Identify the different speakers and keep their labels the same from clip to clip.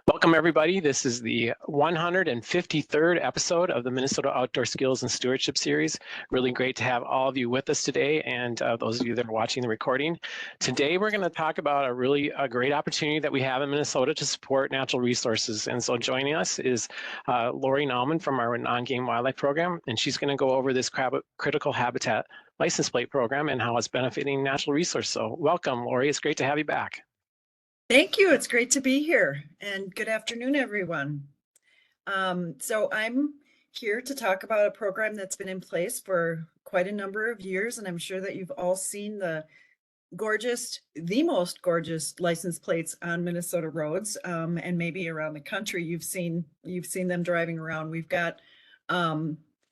Speaker 1: Welcome, everybody. This is the 153rd episode of the Minnesota Outdoor Skills and Stewardship Series. Really great to have all of you with us today, and those of you that are watching the recording. Today, we're going to talk about a great opportunity that we have in Minnesota to support natural resources. And so joining us is Lori Nauman from our Non-Game Wildlife Program, and she's going to go over this critical habitat license plate program and how it's benefiting natural resources. So welcome, Lori. It's great to have you back.
Speaker 2: Thank you. It's great to be here, and good afternoon, everyone. So I'm here to talk about a program that's been in place for quite a number of years, and I'm sure that you've all seen the most gorgeous license plates on Minnesota roads, and maybe around the country. You've seen them driving around. We've got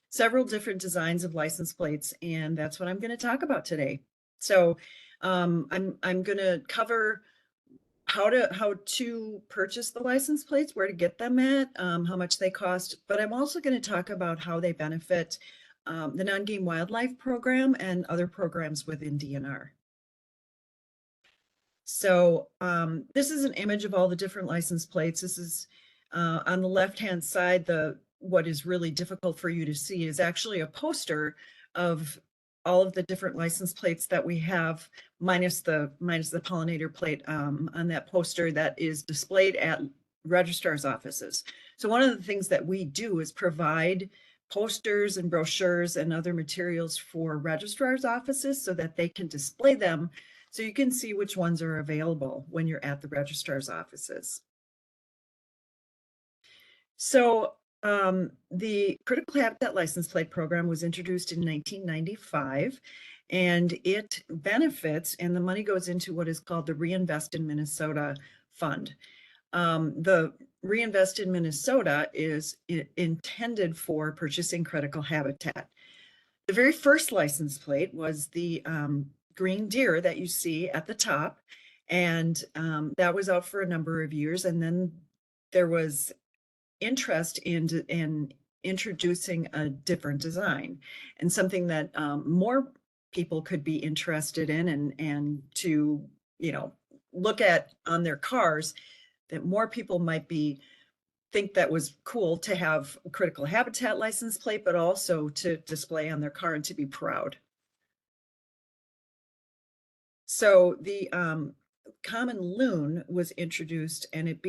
Speaker 2: several different designs of license plates, and that's what I'm going to talk about today. So I'm going to cover how to purchase the license plates, where to get them at, how much they cost, but I'm also going to talk about how they benefit the Non-Game Wildlife Program and other programs within DNR. So this is an image of all the different license plates. This is on the left-hand side. What is really difficult for you to see is actually a poster of all of the different license plates that we have, minus the pollinator plate on that poster that is displayed at registrar's offices. So one of the things that we do is provide posters and brochures and other materials for registrar's offices so that they can display them, so you can see which ones are available when you're at the registrar's offices. So the Critical Habitat License Plate Program was introduced in 1995, and it benefits, and the money goes into what is called the Reinvest in Minnesota Fund. The Reinvest in Minnesota is intended for purchasing critical habitat. The very first license plate was the green deer that you see at the top, and that was out for a number of years, and then there was interest in introducing a different design and something that more people could be interested in and to look at on their cars, that more people might think that was cool to have a critical habitat license plate, but also to display on their car and to be proud. So the common loon was introduced, and it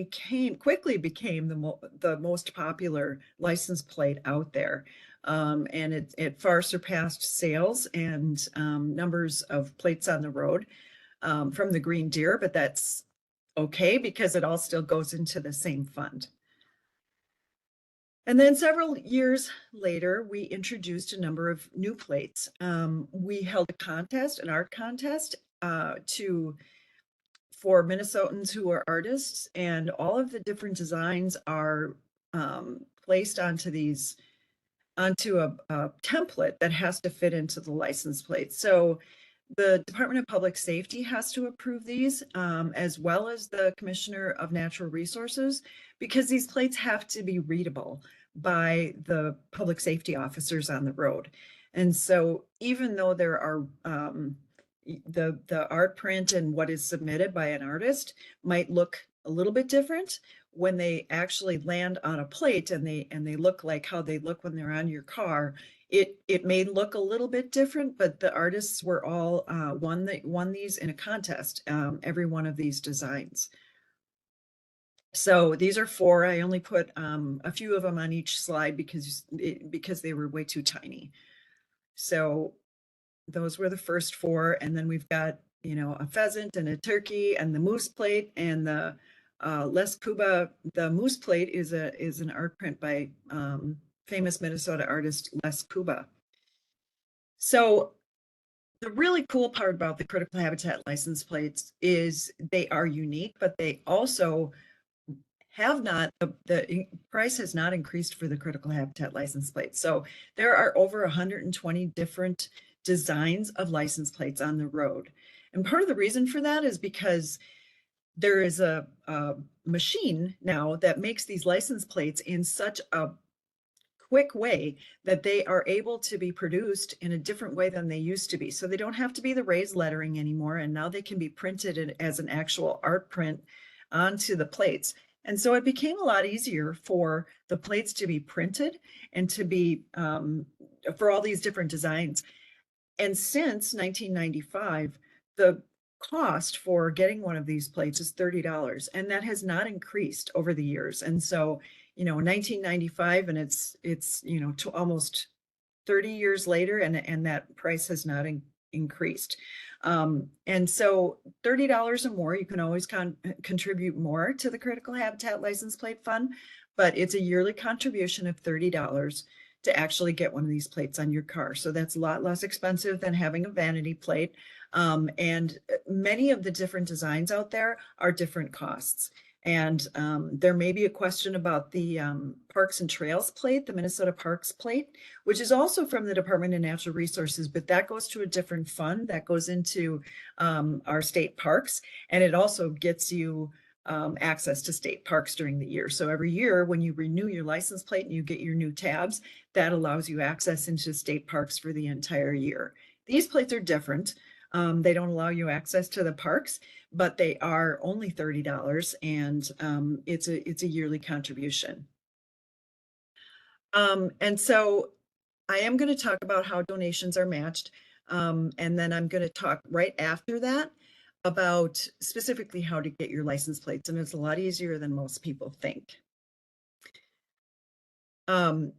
Speaker 2: quickly became the most popular license plate out there, and it far surpassed sales and numbers of plates on the road from the green deer, but that's okay because it all still goes into the same fund. And then several years later, we introduced a number of new plates. We held a contest, an art contest, for Minnesotans who are artists, and all of the different designs are placed onto a template that has to fit into the license plate. So the Department of Public Safety has to approve these, as well as the Commissioner of Natural Resources, because these plates have to be readable by the public safety officers on the road. And so even though there are the art print and what is submitted by an artist might look a little bit different, when they actually land on a plate and they look like how they look when they're on your car, it may look a little bit different, but the artists were all won these in a contest, every one of these designs. So these are 4. I only put a few of them on each slide because they were way too tiny. So those were the first 4, and then we've got a pheasant and a turkey and the moose plate, and the Les Kuba. The moose plate is an art print by famous Minnesota artist Les Kuba. So the really cool part about the critical habitat license plates is they are unique, but they also have not, the price has not increased for the critical habitat license plates. So there are over 120 different designs of license plates on the road. And part of the reason for that is because there is a machine now that makes these license plates in such a quick way that they are able to be produced in a different way than they used to be. So they don't have to be the raised lettering anymore, and now they can be printed as an actual art print onto the plates. And so it became a lot easier for the plates to be printed and to be for all these different designs. And since 1995, the cost for getting one of these plates is $30, and that has not increased over the years. And so, 1995, and it's to almost 30 years later, and that price has not increased. And so $30 or more, you can always contribute more to the Critical Habitat License Plate Fund, but it's a yearly contribution of $30 to actually get one of these plates on your car. So that's a lot less expensive than having a vanity plate. And many of the different designs out there are different costs. And there may be a question about the Parks and Trails plate, the Minnesota Parks plate, which is also from the Department of Natural Resources, but that goes to a different fund that goes into our state parks. And it also gets you access to state parks during the year. So every year when you renew your license plate and you get your new tabs, that allows you access into state parks for the entire year. These plates are different. They don't allow you access to the parks, but they are only $30, and it's a yearly contribution. And so I am going to talk about how donations are matched, and then I'm going to talk right after that about specifically how to get your license plates, and it's a lot easier than most people think. Let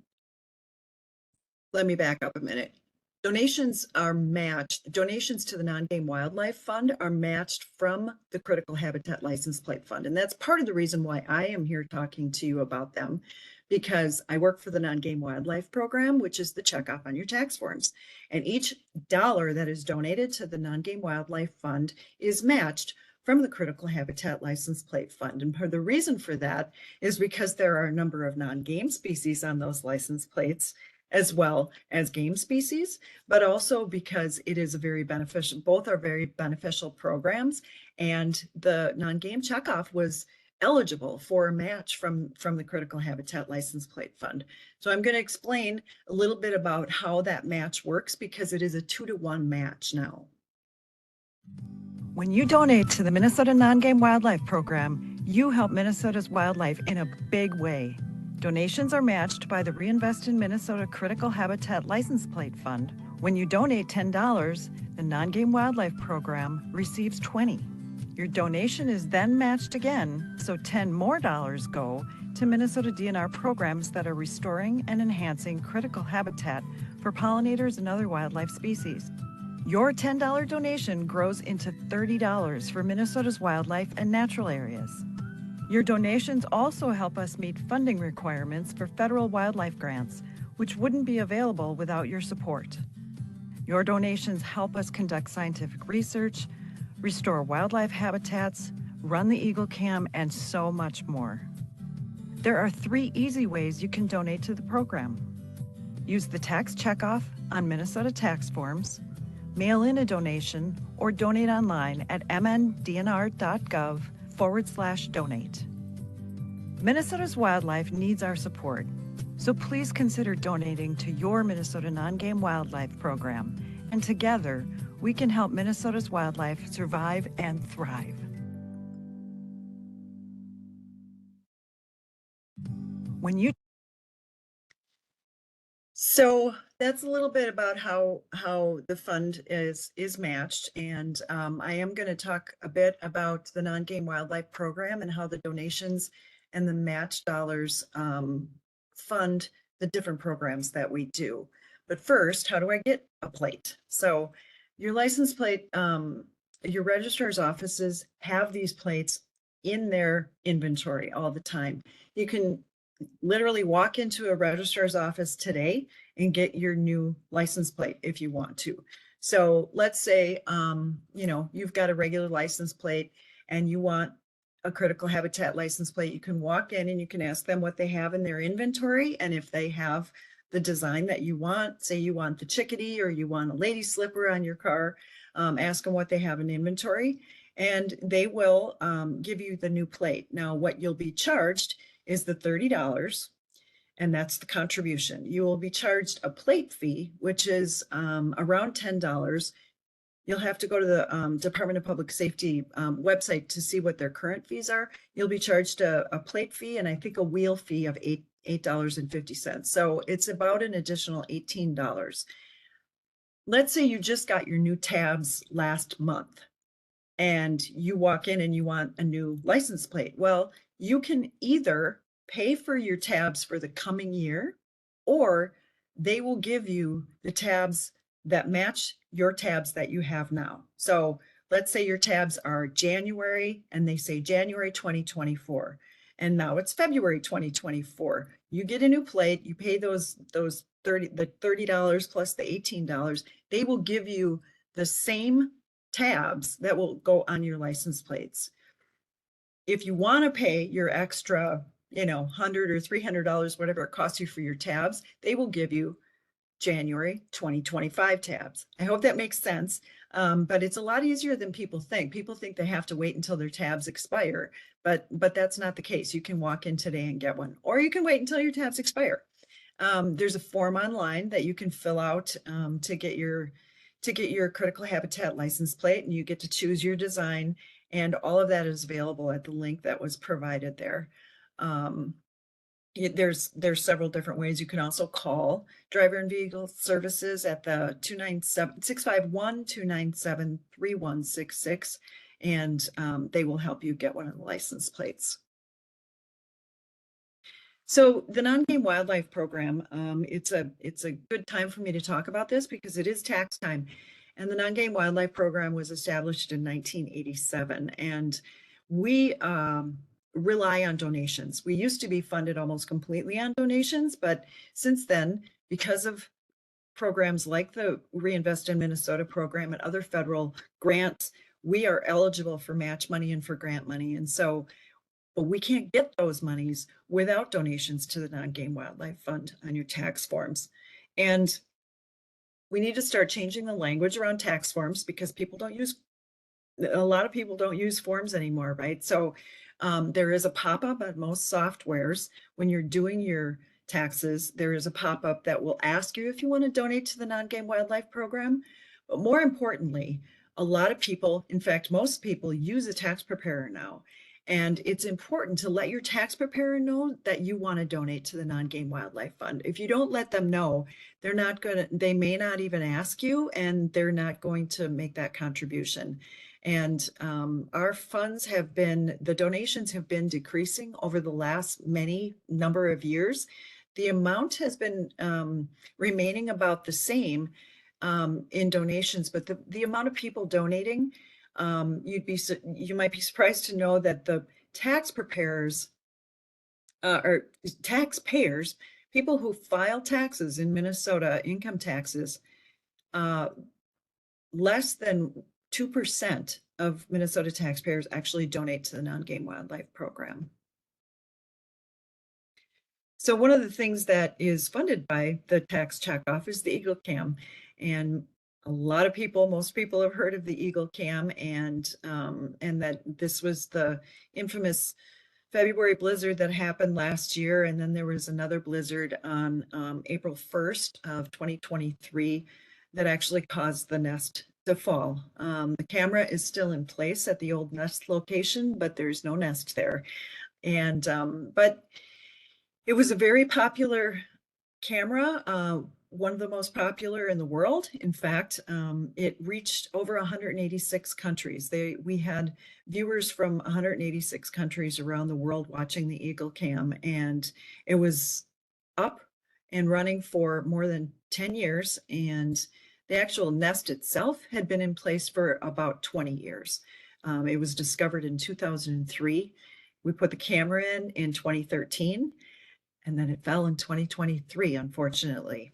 Speaker 2: me back up a minute. Donations are matched. Donations to the Non-Game Wildlife Fund are matched from the Critical Habitat License Plate Fund. And that's part of the reason why I am here talking to you about them, because I work for the Non-Game Wildlife Program, which is the checkoff on your tax forms. And each dollar that is donated to the Non-Game Wildlife Fund is matched from the Critical Habitat License Plate Fund. And the reason for that is because there are a number of non-game species on those license plates, as well as game species, but also because it is a very beneficial, both are very beneficial programs. And the non-game checkoff was eligible for a match from the Critical Habitat License Plate Fund. So I'm going to explain a little bit about how that match works, because it is a 2-to-1 match now. When you donate to the Minnesota Non-Game Wildlife Program, you help Minnesota's wildlife in a big way. Donations are matched by the Reinvest in Minnesota Critical Habitat License Plate Fund. When you donate $10, the Non-Game Wildlife Program receives $20. Your donation is then matched again, so $10 more go to Minnesota DNR programs that are restoring and enhancing critical habitat for pollinators and other wildlife species. Your $10 donation grows into $30 for Minnesota's wildlife and natural areas. Your donations also help us meet funding requirements for federal wildlife grants, which wouldn't be available without your support. Your donations help us conduct scientific research, restore wildlife habitats, run the Eagle Cam, and so much more. There are 3 easy ways you can donate to the program. Use the tax checkoff on Minnesota tax forms, mail in a donation, or donate online at mndnr.gov/donate. Minnesota's wildlife needs our support, so please consider donating to your Minnesota Non-Game Wildlife Program, and together we can help Minnesota's wildlife survive and thrive. So that's a little bit about how the fund is matched, and I am going to talk a bit about the Non-Game Wildlife Program and how the donations and the match dollars fund the different programs that we do. But first, how do I get a plate? So your license plate, your registrar's offices have these plates in their inventory all the time. You can literally walk into a registrar's office today and get your new license plate if you want to. So let's say, you've got a regular license plate and you want a Critical Habitat license plate. You can walk in and you can ask them what they have in their inventory. And if they have the design that you want, say you want the chickadee or you want a lady slipper on your car, ask them what they have in inventory, and they will give you the new plate. Now, what you'll be charged is the $30, and that's the contribution. You will be charged a plate fee, which is around $10. You'll have to go to the Department of Public Safety website to see what their current fees are. You'll be charged a plate fee and I think a wheel fee of $8.50. So it's about an additional $18. Let's say you just got your new tabs last month and you walk in and you want a new license plate. Well, you can either pay for your tabs for the coming year, or they will give you the tabs that match your tabs that you have now. So let's say your tabs are January and they say January 2024, and now it's February 2024. You get a new plate, you pay those $30 plus the $18. They will give you the same tabs that will go on your license plates. If you want to pay your extra, $100 or $300, whatever it costs you for your tabs, they will give you January 2025 tabs. I hope that makes sense. But it's a lot easier than people think. People think they have to wait until their tabs expire, but that's not the case. You can walk in today and get one, or you can wait until your tabs expire. There's a form online that you can fill out to get your critical habitat license plate, and you get to choose your design, and all of that is available at the link that was provided there. There's several different ways. You can also call Driver and Vehicle Services at the 651-297-3166, and they will help you get one of the license plates. So the non-game wildlife program, it's a good time for me to talk about this because it is tax time. And the non-game wildlife program was established in 1987, and we rely on donations. We used to be funded almost completely on donations, but since then, because of programs like the Reinvest in Minnesota program and other federal grants, we are eligible for match money and for grant money. And so, but we can't get those monies without donations to the Non-Game Wildlife Fund on your tax forms. And we need to start changing the language around tax forms because a lot of people don't use forms anymore, right? So there is a pop-up on most softwares when you're doing your taxes. There is a pop-up that will ask you if you want to donate to the Non-Game Wildlife Program. But more importantly, a lot of people, in fact, most people use a tax preparer now. And it's important to let your tax preparer know that you want to donate to the Non-Game Wildlife Fund. If you don't let them know, they may not even ask you, and they're not going to make that contribution. And our funds the donations have been decreasing over the last number of years. The amount has been remaining about the same in donations, but the amount of people donating, you might be surprised to know that the tax preparers or taxpayers, people who file taxes in Minnesota, income taxes, less than 2% of Minnesota taxpayers actually donate to the Non-Game Wildlife Program. So one of the things that is funded by the tax checkoff is the Eagle Cam. And most people have heard of the Eagle Cam, and that this was the infamous February blizzard that happened last year. And then there was another blizzard on April 1st of 2023 that actually caused the nest to fall. The camera is still in place at the old nest location, but there's no nest there. And but it was a very popular camera, one of the most popular in the world. In fact, it reached over 186 countries. We had viewers from 186 countries around the world watching the Eagle Cam, and it was up and running for more than 10 years. And the actual nest itself had been in place for about 20 years. It was discovered in 2003. We put the camera in 2013. And then it fell in 2023, unfortunately.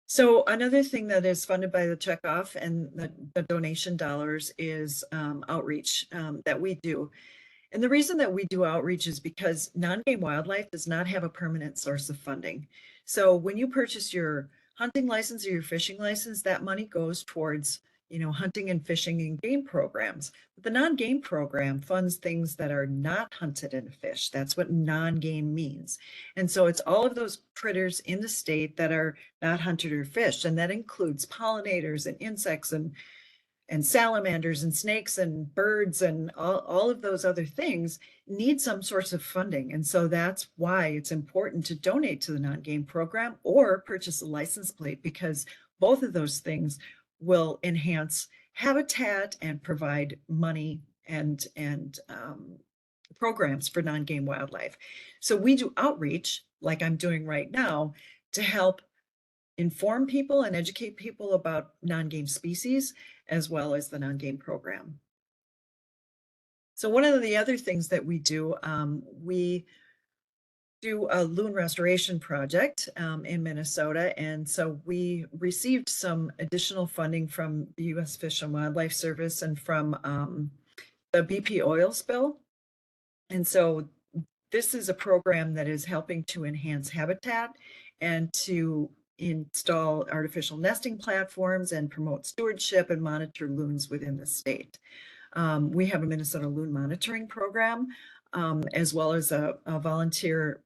Speaker 2: So another thing that is funded by the checkoff and the donation dollars is outreach that we do. And the reason that we do outreach is because non-game wildlife does not have a permanent source of funding. So when you purchase your hunting license or your fishing license, that money goes towards hunting and fishing and game programs. But the non-game program funds things that are not hunted and fished. That's what non-game means. And so it's all of those critters in the state that are not hunted or fished. And that includes pollinators and insects and salamanders and snakes and birds and all of those other things need some sorts of funding. And so that's why it's important to donate to the non-game program or purchase a license plate, because both of those things will enhance habitat and provide money and programs for non-game wildlife. So we do outreach, like I'm doing right now, to help inform people and educate people about non-game species as well as the non-game program. So one of the other things that we do a loon restoration project in Minnesota. And so we received some additional funding from the U.S. Fish and Wildlife Service and from the BP oil spill. And so this is a program that is helping to enhance habitat and to install artificial nesting platforms and promote stewardship and monitor loons within the state. We have a Minnesota loon monitoring program, as well as a volunteer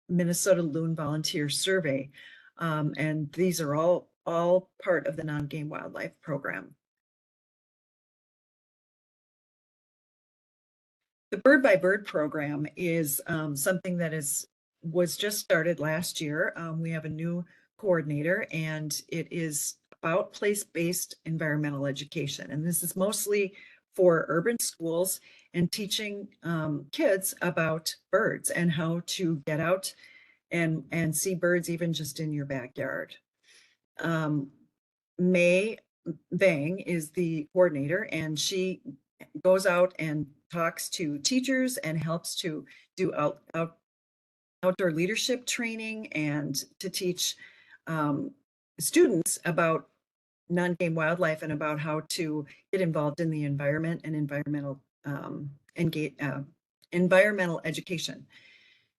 Speaker 2: Minnesota Loon Volunteer Survey. And these are all part of the non-game wildlife program. The Bird by Bird program is something that was just started last year. We have a new coordinator, and it is about place-based environmental education. And this is mostly for urban schools and teaching kids about birds and how to get out and see birds even just in your backyard. May Vang is the coordinator, and she goes out and talks to teachers and helps to do outdoor leadership training and to teach students about non-game wildlife and about how to get involved in the environment and environmental education.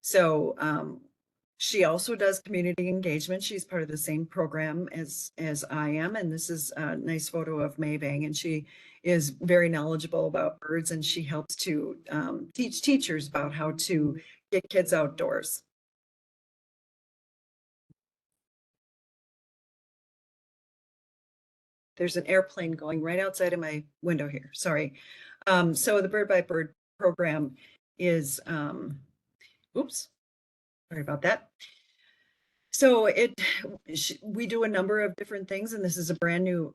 Speaker 2: So she also does community engagement. She's part of the same program as I am, and this is a nice photo of May Vang, and she is very knowledgeable about birds, and she helps to teach teachers about how to get kids outdoors. There's an airplane going right outside of my window here, sorry. So the Bird by Bird program is, oops, sorry about that. So we do a number of different things, and this is a brand new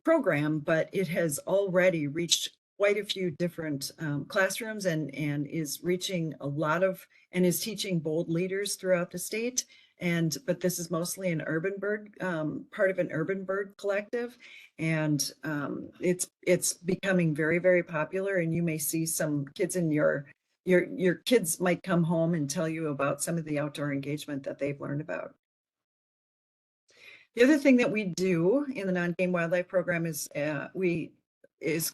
Speaker 2: program, but it has already reached quite a few different classrooms and is reaching a lot of, and is teaching bold leaders throughout the state. But this is mostly an urban bird, part of an urban bird collective. And it's becoming very, very popular, and you may see some kids in your kids might come home and tell you about some of the outdoor engagement that they've learned about. The other thing that we do in the non-game wildlife program is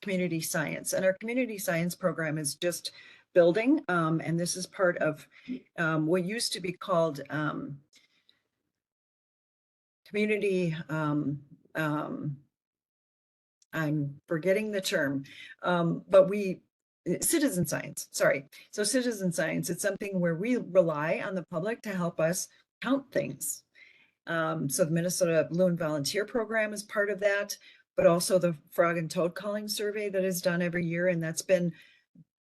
Speaker 2: community science, and our community science program is just building, and this is part of what used to be called community, I'm forgetting the term, but citizen science, sorry. So citizen science, it's something where we rely on the public to help us count things. So the Minnesota Loon Volunteer Program is part of that, but also the frog and toad calling survey that is done every year. And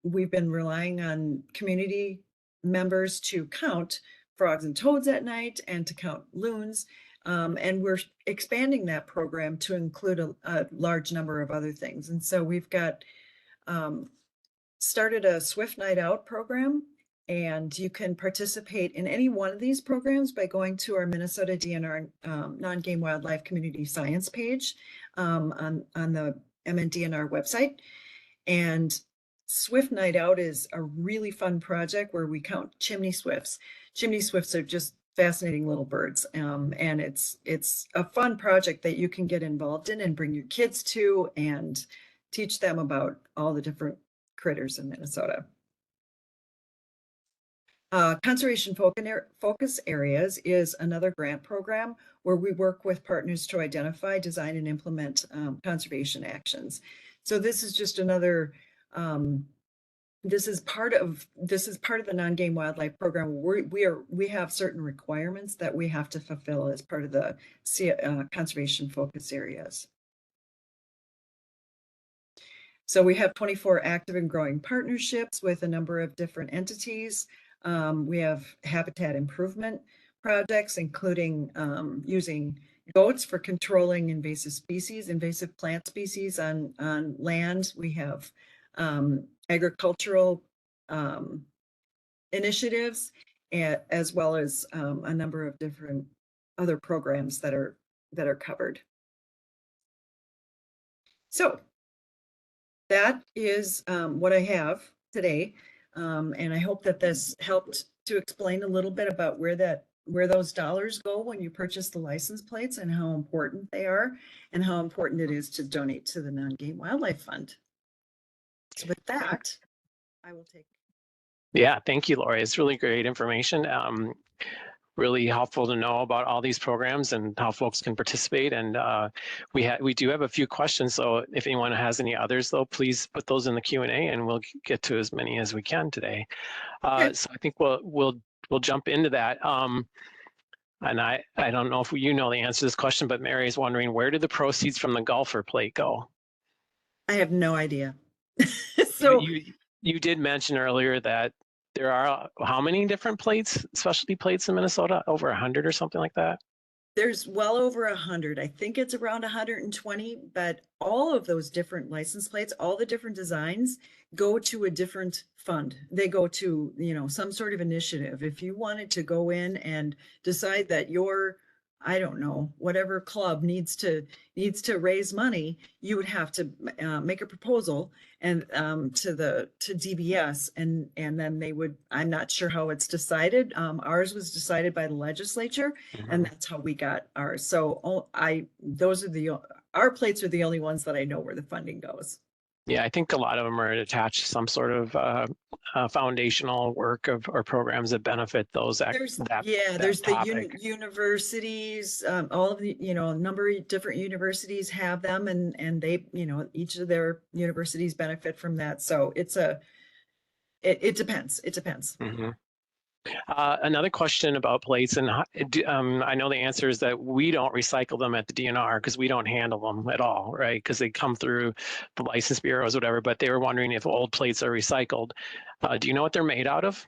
Speaker 2: we've been relying on community members to count frogs and toads at night and to count loons. And we're expanding that program to include a large number of other things. And so we've got started a Swift Night Out program, and you can participate in any one of these programs by going to our Minnesota DNR non-game wildlife community science page on the MNDNR website. And Swift Night Out is a really fun project where we count chimney swifts. Chimney swifts are just fascinating little birds, and it's a fun project that you can get involved in and bring your kids to and teach them about all the different critters in Minnesota. Conservation Focus Areas is another grant program where we work with partners to identify, design, and implement conservation actions. So this is just another, this is part of the non-game wildlife program. We have certain requirements that we have to fulfill as part of the conservation focus areas. So we have 24 active and growing partnerships with a number of different entities. We have habitat improvement projects, including using goats for controlling invasive plant species on land. We have agricultural initiatives, as well as a number of different other programs that are covered. So that is what I have today. And I hope that this helped to explain a little bit about where those dollars go when you purchase the license plates and how important they are and how important it is to donate to the Non-Game Wildlife Fund. So with that, I will take.
Speaker 1: Yeah, thank you, Lori. It's really great information. Really helpful to know about all these programs and how folks can participate. And we do have a few questions. So if anyone has any others, though, please put those in the Q&A, and we'll get to as many as we can today.
Speaker 2: Okay.
Speaker 1: So I think we'll jump into that. And I don't know if you know the answer to this question, but Mary is wondering, where did the proceeds from the golfer plate go?
Speaker 2: I have no idea. So
Speaker 1: you did mention earlier that there are how many different plates, specialty plates in Minnesota? Over 100 or something like that?
Speaker 2: there's well over 100. I think it's around 120, but all of those different license plates, all the different designs go to a different fund. They go to, some sort of initiative. If you wanted to go in and decide that I don't know, whatever club needs to raise money, you would have to make a proposal and to DBS, and then they would. I'm not sure how it's decided. Ours was decided by the legislature, and that's how we got ours. So our plates are the only ones that I know where the funding goes.
Speaker 1: Yeah, I think a lot of them are attached to some sort of foundational work or programs that benefit those.
Speaker 2: There's
Speaker 1: that
Speaker 2: the universities, all of the, number of different universities have them, and they, each of their universities benefit from that. So it depends. It depends.
Speaker 1: Mm-hmm. Another question about plates, and I know the answer is that we don't recycle them at the DNR because we don't handle them at all, right? Because they come through the license bureaus, whatever. But they were wondering if old plates are recycled. Do you know what they're made out of?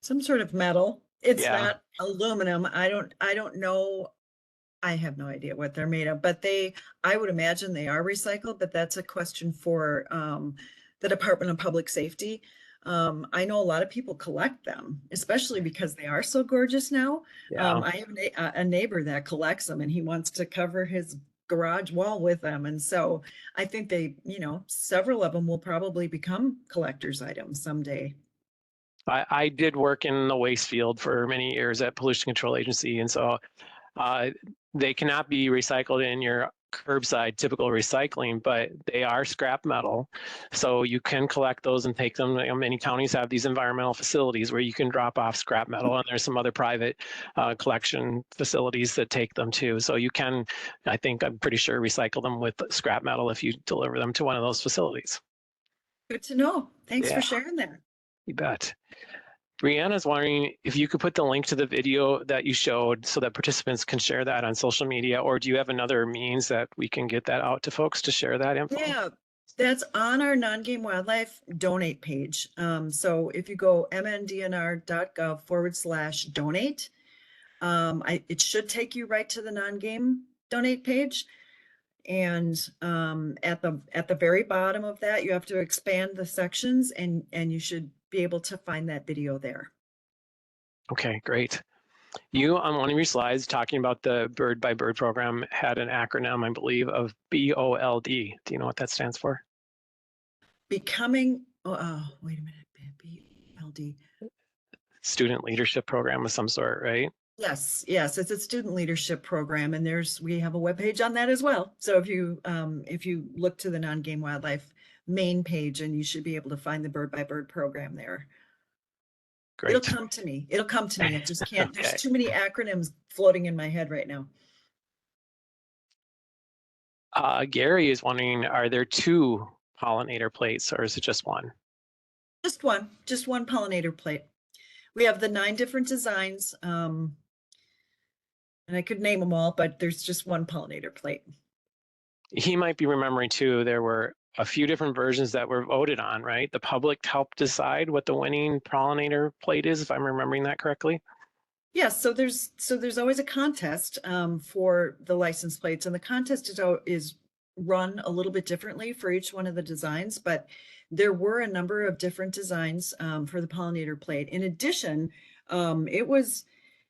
Speaker 2: Some sort of metal. It's
Speaker 1: Yeah.
Speaker 2: not aluminum. I don't know. I have no idea what they're made of, but I would imagine they are recycled, but that's a question for the Department of Public Safety. I know a lot of people collect them, especially because they are so gorgeous now.
Speaker 1: Yeah.
Speaker 2: I have a neighbor that collects them, and he wants to cover his garage wall with them. And so I think several of them will probably become collector's items someday.
Speaker 1: I did work in the waste field for many years at Pollution Control Agency, and so they cannot be recycled in your curbside typical recycling, but they are scrap metal. So you can collect those and take them. Many counties have these environmental facilities where you can drop off scrap metal, and there's some other private collection facilities that take them too. So you can, I'm pretty sure, recycle them with scrap metal if you deliver them to one of those facilities.
Speaker 2: Good to know. Thanks for sharing that.
Speaker 1: You bet. Brianna's wondering if you could put the link to the video that you showed so that participants can share that on social media, or do you have another means that we can get that out to folks to share that info?
Speaker 2: Yeah, that's on our Non-Game Wildlife donate page. So if you go mndnr.gov/donate, it should take you right to the non-game donate page. And at the very bottom of that, you have to expand the sections, and you should be able to find that video there.
Speaker 1: Okay, great. You, on one of your slides, talking about the Bird by Bird program, had an acronym, I believe, of BOLD. Do you know what that stands for?
Speaker 2: Becoming, wait a minute, BLD.
Speaker 1: Student leadership program of some sort, right?
Speaker 2: Yes, yes, it's a student leadership program, and we have a webpage on that as well. So if you look to the non-game wildlife main page, and you should be able to find the bird by bird program there. It'll
Speaker 1: Great.
Speaker 2: come to me. It'll come to me. I just can't, there's
Speaker 1: Okay.
Speaker 2: too many acronyms floating in my head right now.
Speaker 1: Gary is wondering, are there two pollinator plates or is it just one?
Speaker 2: Just one pollinator plate. We have the 9 different designs, and I could name them all, but there's just one pollinator plate.
Speaker 1: He might be remembering too, there were a few different versions that were voted on, right? The public helped decide what the winning pollinator plate is, if I'm remembering that correctly.
Speaker 2: Yes, so there's always a contest for the license plates, and the contest is run a little bit differently for each one of the designs, but there were a number of different designs for the pollinator plate. In addition, it was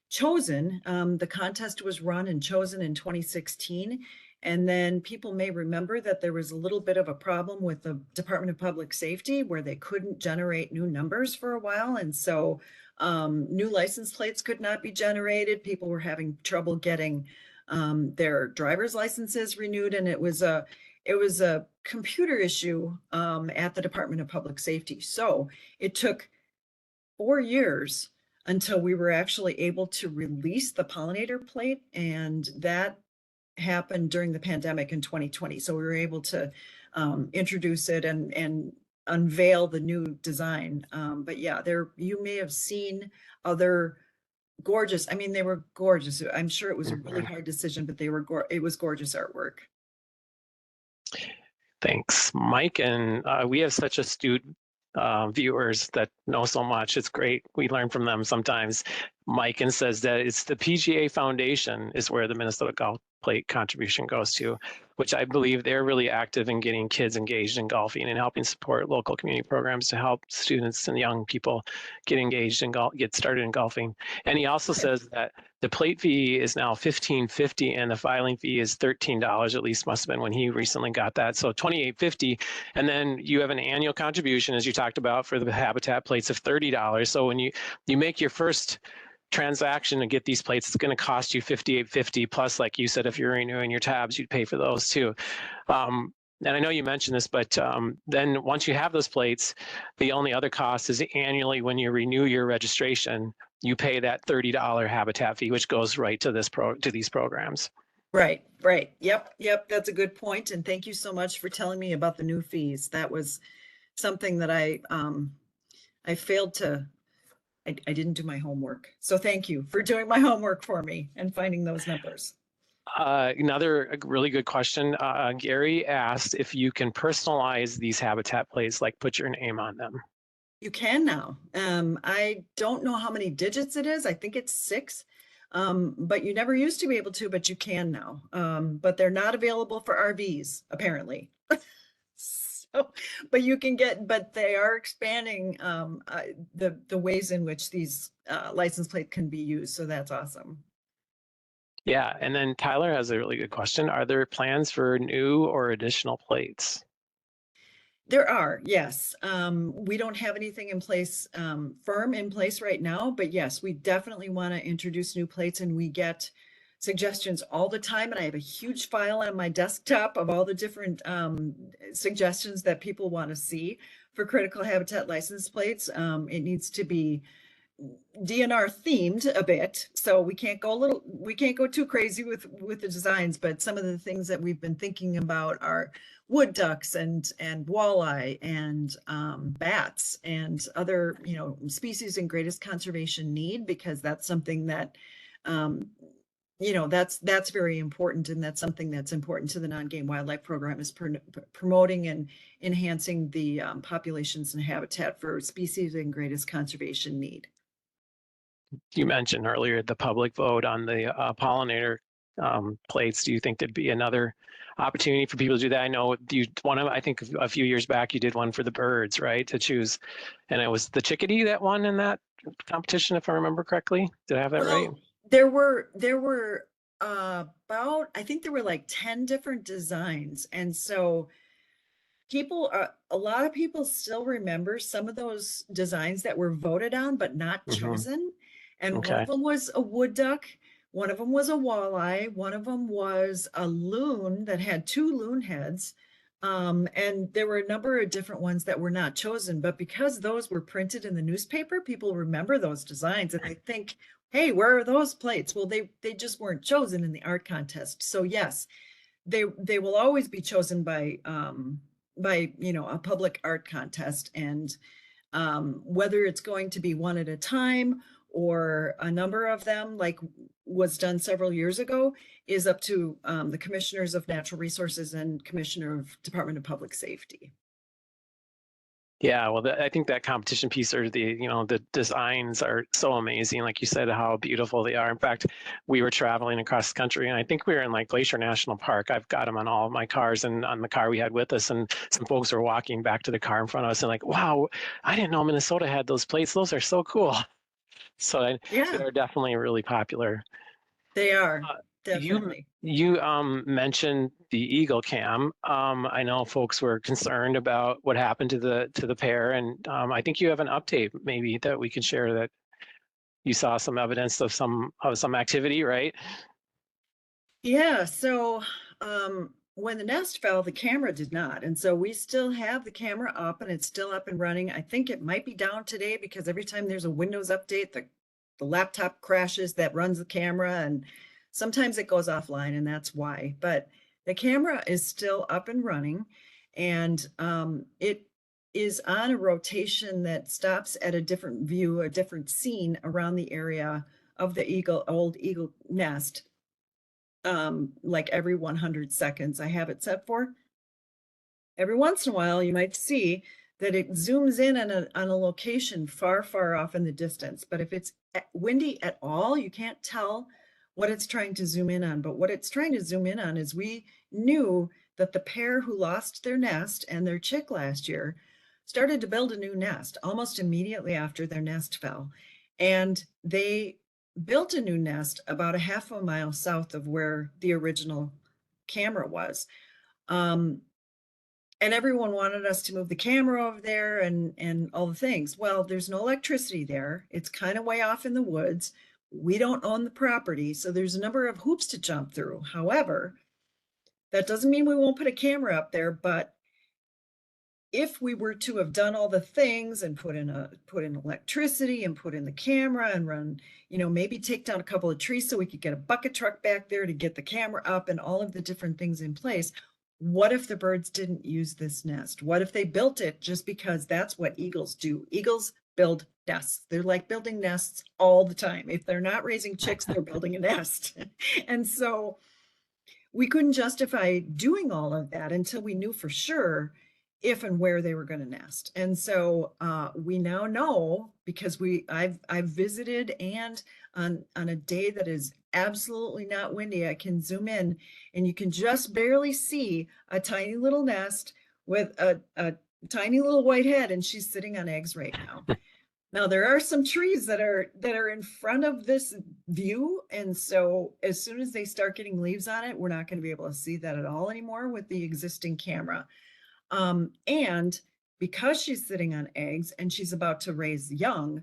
Speaker 2: chosen, the contest was run and chosen in 2016. And then people may remember that there was a little bit of a problem with the Department of Public Safety where they couldn't generate new numbers for a while. And so new license plates could not be generated. People were having trouble getting their driver's licenses renewed. And it was a computer issue at the Department of Public Safety. So it took 4 years until we were actually able to release the pollinator plate, and that happened during the pandemic in 2020. So we were able to introduce it and unveil the new design. But yeah, you may have seen other gorgeous. I mean, they were gorgeous. I'm sure it was a really hard decision, but it was gorgeous artwork.
Speaker 1: Thanks, Mike. And we have such astute viewers that know so much. It's great. We learn from them sometimes. Mike and says that it's the PGA Foundation is where the Minnesota Golf Plate contribution goes to, which I believe they're really active in getting kids engaged in golfing and helping support local community programs to help students and young people get engaged in golf, get started in golfing. And he also says that the plate fee is now $15.50 and the filing fee is $13. At least must have been when he recently got that. So $28.50. And then you have an annual contribution, as you talked about, for the habitat plates of $30. So when you make your first transaction to get these plates, it's going to cost you $58.50 plus, like you said, if you're renewing your tabs, you'd pay for those too. And I know you mentioned this, but then once you have those plates, the only other cost is annually when you renew your registration, you pay that $30 habitat fee, which goes right to these programs.
Speaker 2: Right. Yep. That's a good point. And thank you so much for telling me about the new fees. That was something that I failed to, I didn't do my homework. So thank you for doing my homework for me and finding those numbers.
Speaker 1: Another really good question. Gary asked if you can personalize these habitat plates, like put your name on them.
Speaker 2: You can now. I don't know how many digits it is. I think it's 6. But you never used to be able to, but you can now. But they're not available for RVs, apparently. So, but you can but they are expanding the ways in which these license plates can be used. So that's awesome.
Speaker 1: Yeah, and then Tyler has a really good question. Are there plans for new or additional plates?
Speaker 2: There are, yes. We don't have anything in place, firm in place right now, but yes, we definitely want to introduce new plates, and we get suggestions all the time. And I have a huge file on my desktop of all the different suggestions that people want to see for critical habitat license plates. It needs to be DNR themed a bit, so we can't go too crazy with the designs, but some of the things that we've been thinking about are wood ducks and walleye and bats and other species in greatest conservation need, because that's something that that's very important, and that's something that's important to the non-game wildlife program, is promoting and enhancing the populations and habitat for species in greatest conservation need.
Speaker 1: You mentioned earlier the public vote on the pollinator plates. Do you think there'd be another opportunity for people to do that? I know I think a few years back you did one for the birds, right, to choose, and it was the chickadee that won in that competition, if I remember correctly. Did I have that right?
Speaker 2: There were about, I think there were like 10 different designs, and so a lot of people still remember some of those designs that were voted on but not chosen. And one
Speaker 1: Okay.
Speaker 2: of them was a wood duck, one of them was a walleye, one of them was a loon that had two loon heads. And there were a number of different ones that were not chosen, but because those were printed in the newspaper, people remember those designs and they think, hey, where are those plates? Well, they just weren't chosen in the art contest. So yes, they will always be chosen by a public art contest, and whether it's going to be one at a time or a number of them, like was done several years ago, is up to the commissioners of natural resources and commissioner of Department of Public Safety.
Speaker 1: Yeah, well, I think that competition piece or the designs are so amazing. Like you said, how beautiful they are. In fact, we were traveling across the country and I think we were in like Glacier National Park. I've got them on all of my cars and on the car we had with us. And some folks were walking back to the car in front of us and like, wow, I didn't know Minnesota had those plates. Those are so cool. So
Speaker 2: Yeah,
Speaker 1: they're definitely really popular.
Speaker 2: they are
Speaker 1: Uh, you
Speaker 2: definitely.
Speaker 1: you mentioned the Eagle Cam. I know folks were concerned about what happened to the pair, and I think you have an update maybe that we can share that you saw some evidence of some activity, right?
Speaker 2: Yeah, so when the nest fell, the camera did not. And so we still have the camera up and it's still up and running. I think it might be down today because every time there's a Windows update, the laptop crashes that runs the camera, and sometimes it goes offline, and that's why. But the camera is still up and running, and it is on a rotation that stops at a different view, a different scene around the area of the old eagle nest, like every 100 seconds I have it set for. Every once in a while, you might see that it zooms in on a location far, far off in the distance. But if it's windy at all, you can't tell what it's trying to zoom in on. But what it's trying to zoom in on is we knew that the pair who lost their nest and their chick last year started to build a new nest almost immediately after their nest fell. And they built a new nest about a half a mile south of where the original camera was. Um, and everyone wanted us to move the camera over there and all the things. Well, there's no electricity there. It's kind of way off in the woods. We don't own the property, so there's a number of hoops to jump through. However, that doesn't mean we won't put a camera up there, but if we were to have done all the things and put in electricity and put in the camera and run, maybe take down a couple of trees so we could get a bucket truck back there to get the camera up and all of the different things in place, what if the birds didn't use this nest? What if they built it just because that's what eagles do? Eagles build nests. They're like building nests all the time. If they're not raising chicks, they're building a nest. And so we couldn't justify doing all of that until we knew for sure if and where they were going to nest. And so we now know, because I've visited, and on a day that is absolutely not windy, I can zoom in and you can just barely see a tiny little nest with a tiny little white head, and she's sitting on eggs right now. Now there are some trees that are in front of this view, and so as soon as they start getting leaves on it, we're not going to be able to see that at all anymore with the existing camera. And because she's sitting on eggs and she's about to raise young,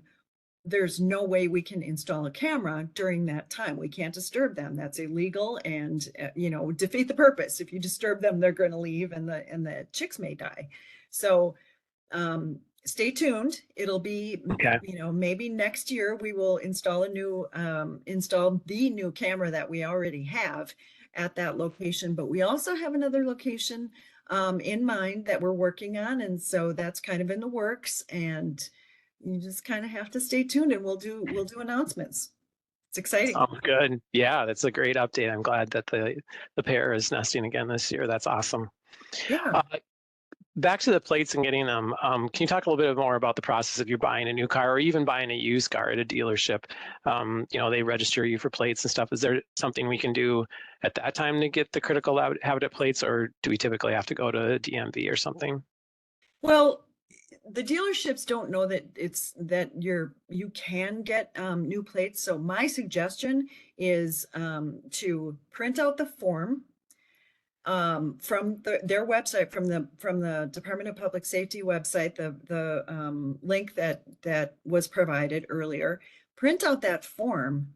Speaker 2: there's no way we can install a camera during that time. We can't disturb them. That's illegal, and defeat the purpose. If you disturb them, they're going to leave, and the chicks may die. So stay tuned. It'll be,
Speaker 1: Okay.
Speaker 2: maybe next year we will install install the new camera that we already have at that location. But we also have another location in mind that we're working on, and so that's kind of in the works. And you just kind of have to stay tuned, and we'll do announcements. It's exciting.
Speaker 1: Sounds good. Yeah, that's a great update. I'm glad that the pair is nesting again this year. That's awesome.
Speaker 2: Yeah.
Speaker 1: Uh, Back to the plates and getting them. Can you talk a little bit more about the process if you're buying a new car or even buying a used car at a dealership? They register you for plates and stuff. Is there something we can do at that time to get the critical habitat plates, or do we typically have to go to DMV or something?
Speaker 2: Well, the dealerships don't know that you can get new plates. So my suggestion is to print out the form from their website, from the Department of Public Safety website, the link that was provided earlier. print out that form,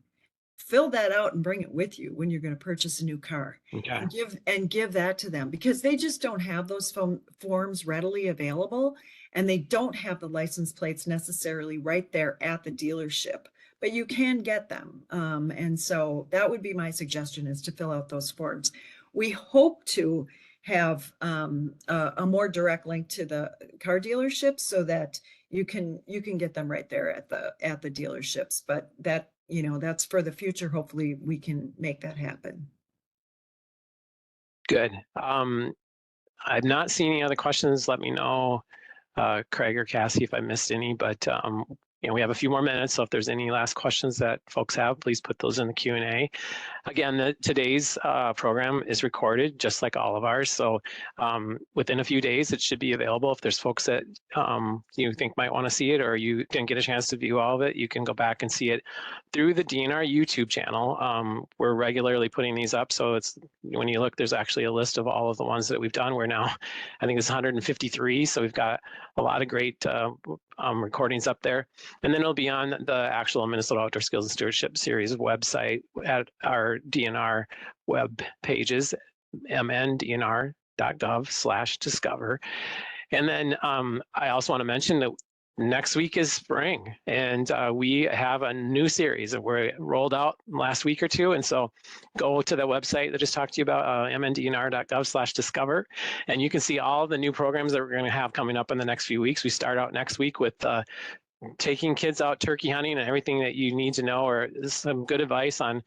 Speaker 2: fill that out and bring it with you when you're going to purchase a new car,
Speaker 1: Okay.
Speaker 2: and give that to them, because they just don't have those forms readily available, and they don't have the license plates necessarily right there at the dealership, but you can get them. And so that would be my suggestion, is to fill out those forms. We hope to have a more direct link to the car dealerships so that you can get them right there at the dealerships, but that, that's for the future. Hopefully we can make that happen.
Speaker 1: Good. I've not seen any other questions. Let me know, Craig or Cassie, if I missed any, but we have a few more minutes. So if there's any last questions that folks have, please put those in the Q&A. Again, today's program is recorded just like all of ours. So within a few days, it should be available. If there's folks that you think might want to see it, or you didn't get a chance to view all of it, you can go back and see it through the DNR YouTube channel. We're regularly putting these up. So it's, when you look, there's actually a list of all of the ones that we've done. We're now, I think it's 153. So we've got a lot of great recordings up there. And then it'll be on the actual Minnesota Outdoor Skills and Stewardship Series website at our DNR web pages, mndnr.gov/discover. And then I also want to mention that next week is spring, and we have a new series that we rolled out last week or two. And so go to the website that I just talked to you about, mndnr.gov/discover, and you can see all the new programs that we're going to have coming up in the next few weeks. We start out next week with taking kids out turkey hunting and everything that you need to know, or some good advice on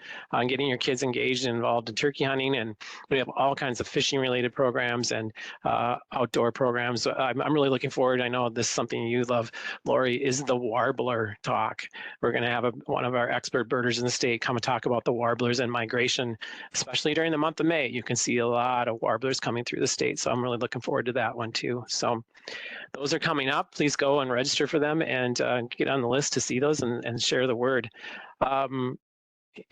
Speaker 1: getting your kids engaged and involved in turkey hunting. And we have all kinds of fishing related programs and outdoor programs. I'm really looking forward. I know this is something you love, Lori, is the warbler talk. We're going to have one of our expert birders in the state come and talk about the warblers and migration, especially during the month of May. You can see a lot of warblers coming through the state. So I'm really looking forward to that one too. So those are coming up. Please go and register for them and get on the list to see those and share the word.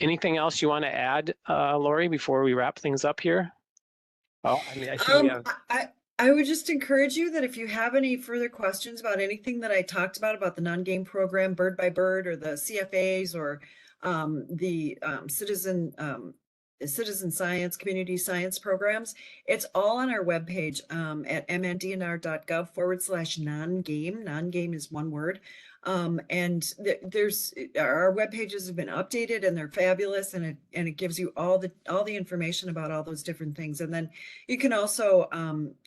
Speaker 1: Anything else you want to add, Lori, before we wrap things up here? Oh, I mean, I think we have...
Speaker 2: I would just encourage you that if you have any further questions about anything that I talked about the non-game program, Bird by Bird, or the CFAs, or the citizen science, community science programs, it's all on our webpage at mndnr.gov/non-game. Non-game is one word. And there's our web pages have been updated, and they're fabulous, and it gives you all the information about all those different things. And then you can also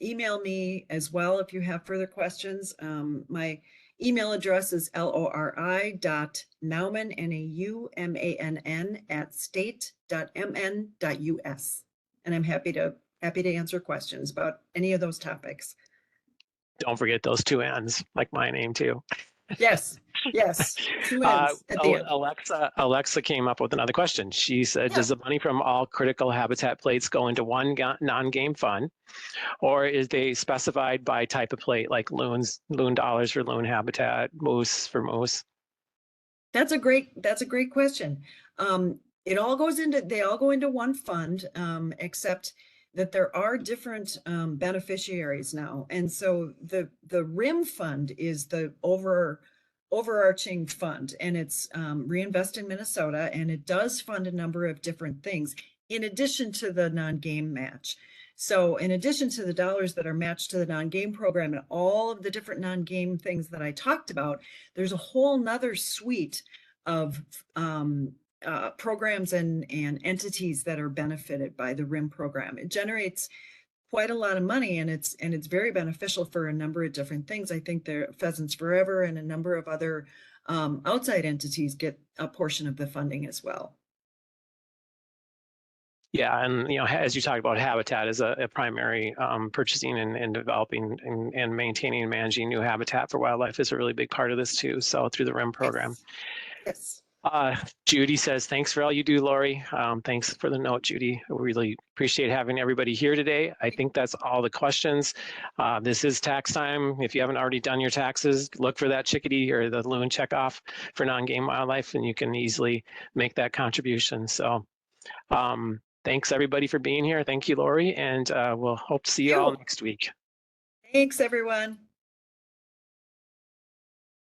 Speaker 2: email me as well if you have further questions. My email address is lori.naumann, Naumann, @state.mn.us, and I'm happy to answer questions about any of those topics.
Speaker 1: Don't forget those two N's, like my name too.
Speaker 2: Yes, yes. Two N's at the end.
Speaker 1: Alexa came up with another question. She said, does the money from all critical habitat plates go into one non-game fund, or is they specified by type of plate, like loon dollars for loon habitat, moose for moose?
Speaker 2: That's a great question. They all go into one fund, except that there are different beneficiaries now. And so the RIM fund is the overarching fund, and it's Reinvest in Minnesota, and it does fund a number of different things in addition to the non-game match. So in addition to the dollars that are matched to the non-game program and all of the different non-game things that I talked about, there's a whole nother suite of programs and entities that are benefited by the RIM program. It generates quite a lot of money, and it's very beneficial for a number of different things. I think the Pheasants Forever and a number of other outside entities get a portion of the funding as well.
Speaker 1: Yeah, and as you talked about, habitat is a primary purchasing and developing and maintaining and managing new habitat for wildlife is a really big part of this too. So through the RIM program.
Speaker 2: Yes.
Speaker 1: Judy says, thanks for all you do, Lori. Thanks for the note, Judy. I really appreciate having everybody here today. I think that's all the questions. This is tax time. If you haven't already done your taxes, look for that chickadee or the loon checkoff for non-game wildlife, and you can easily make that contribution. So thanks everybody for being here. Thank you, Lori, and we'll hope to see you all next week.
Speaker 2: Thanks, everyone.